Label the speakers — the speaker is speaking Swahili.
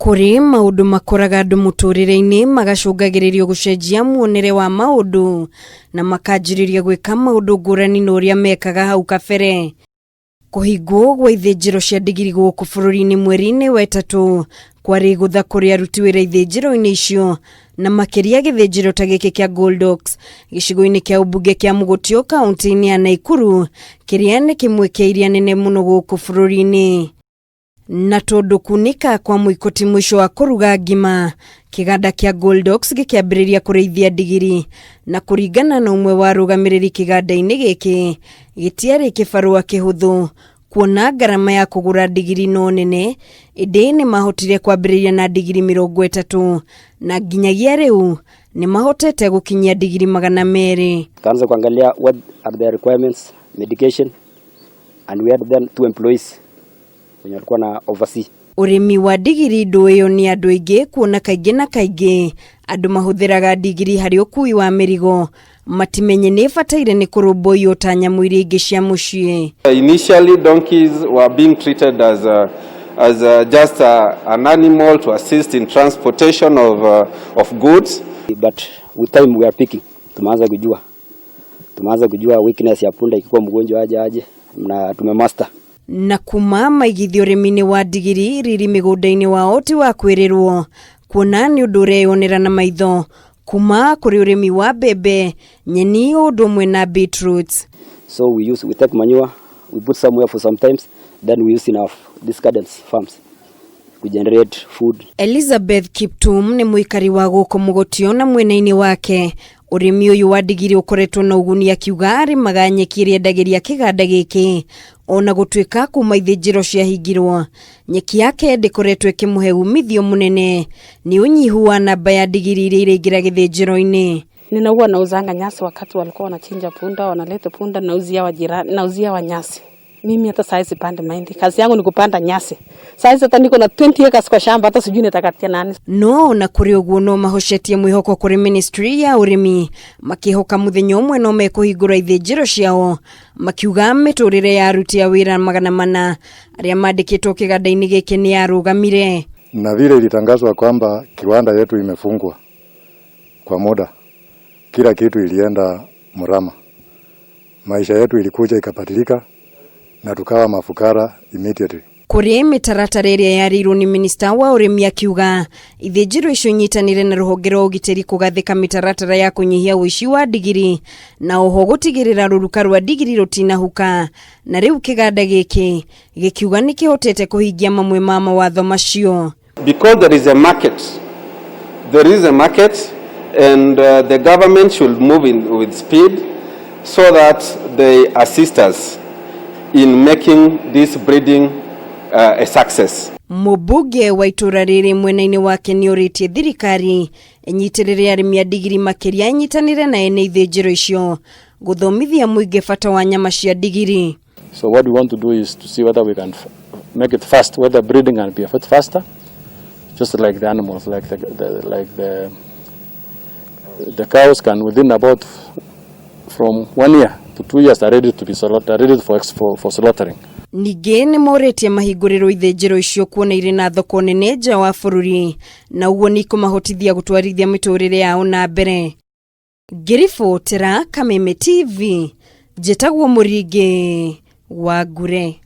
Speaker 1: Kuri maundu makoraga andu muturire-ini magacungagiririo gucenjia muonere wa maundu na makanjiriria gwika maundu ngurani na uria mekaga hau kabere. Kuhingwo gwa ithinjiro cia ndigiri guku bururi-ini mweri-ini wa ĩtatũ kwari gutha kuri aruti wira ithinjiro-ini icio na makiria githinjiro ta giki kia Goldocks gicigo-ini kia ubunge kia Mugutio kaunti-ini ya Naikuru kiria ni kimwe kia iria nene muno guku bururi-ini. Na tondu kunika kwa muikoti mwisho wa kuruga ngima, kiganda kia Goldocks gikiambiriria kurithia ndigiri na kuringana na umwe wa rugamiriri kiganda-ini giki gitiari kibarua kihuthu kuona garama ya kugura ndigiri no nene indi ni mahotire kwambiriria na ndigiri 30 na nginyagia riu ni mahotete gukinyia ndigiri 200.
Speaker 2: Kaanza kuangalia what are the requirements, medication, and we had then 2 employees wenye walikuwa na oversee.
Speaker 1: Urimi wa ndigiri nduyo ni andu aingi kuona kaingi na kaingi andu mahuthiraga ndigiri hari ukui wa mirigo matimenye ni bataire ni kurumbuyo ta nyamu iria ingi cia mucii.
Speaker 3: Initially donkeys were being treated as just an animal to assist in transportation of goods,
Speaker 2: but with time we are picking. Tumeanza kujua weakness ya punda ikikuwa mgonjwa aje na tumemaster.
Speaker 1: Na kuma maigithio urimi-ini wa ndigiri riri migunda-ini wao ti wa kwirirwo kuona ni undu ureyonera na maitho kuma kuri urimi wa mbembe, nyeni undu umwe na beetroots.
Speaker 2: So we take manure, we put somewhere for sometimes, then we use in our these gardens farms to generate food.
Speaker 1: Elizabeth Kiptum ni muikari wa guko Mugutio na mwena-ini wake urimi uyu wa ndigiri ukoretwo na uguni akiuga arimaga nyeki iria endagiria kiganda giki ona gutwika kuma ithinjiro ciahingirwo nyeki yake ndikoretwo ikimuhe umithio munene ni unyihu wa namba ya ndigiri iria iraingira githinjiro-ini.
Speaker 4: Ninakuwa nauzanga nyasi wakati walikuwa wanachinja punda, wanaleta punda nauzia wa nyasi. Mimi hata saizi pande mahindi. Kazi yangu ni kupanda nyasi. Saizi hata niko na 20 acres kwa shamba, hata sijui nitakatia nani.
Speaker 1: No na kuri uguo no mahoshetie mwihoko kuri ministry ya urimi makihoka muthenya umwe no mekuhingura ithinjiro ciao makiuga miturire ya aruti ya wira 400 aria mandikitwo kiganda-ini giki ni arugamire.
Speaker 5: Na vile ilitangazwa kwamba kiwanda yetu imefungwa kwa muda, kila kitu ilienda mrama, maisha yetu ilikuja ikabadilika na tukawa mafukara immediately.
Speaker 1: Kuri mitaratara iria yarirwo ni minister wa urimi akiuga ithinjiro icio nyitanire na ruhonge rwa ugitiri kugathika mitaratara ya kunyihia uici wa ndigiri na oho gutigirira ruruka rwa ndigiri rutinahuka na riu kiganda giki gikiuga ni kihotete kuhingia mamwe ma mawatho macio.
Speaker 3: Because there is a market and the government should move in with speed so that they assist us in making this breeding a success.
Speaker 1: Mubunge wa itura riri mwena-ini wake ni uritie thirikari enyitirire arimi a ndigiri makiria enyitanire na ene ithinjiro icio guthomithia muingi bata wa nyama cia ndigiri.
Speaker 6: So what we want to do is to see whether we can make it fast, whether breeding can be a bit faster, just like the animals, like the cows can within about from 1 year to 2 years are ready to be slaughtered, ready for slaughtering.
Speaker 1: Ningi ni moretie mahinguriro ithinjiro icio kuona iri na thoko nene nja wa bururi na uguo ni kumahotithia gutwarithia miturire yao na mbere. Ngiribotera Kameme TV, njitagwo Muringi wa Ngure.